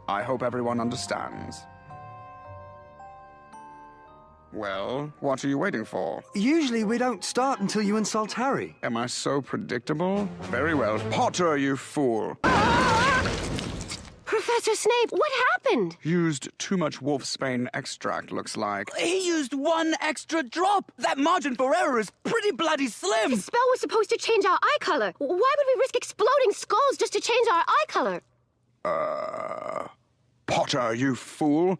I hope everyone understands. Well, what are you waiting for? Usually we don't start until you insult Harry. Am I so predictable? Very well. Potter, you fool! Professor Snape, what happened? Used too much wolfsbane extract, looks like. He used one extra drop. That margin for error is pretty bloody slim. The spell was supposed to change our eye color. Why would we risk exploding skulls just to change our eye color? Potter, you fool!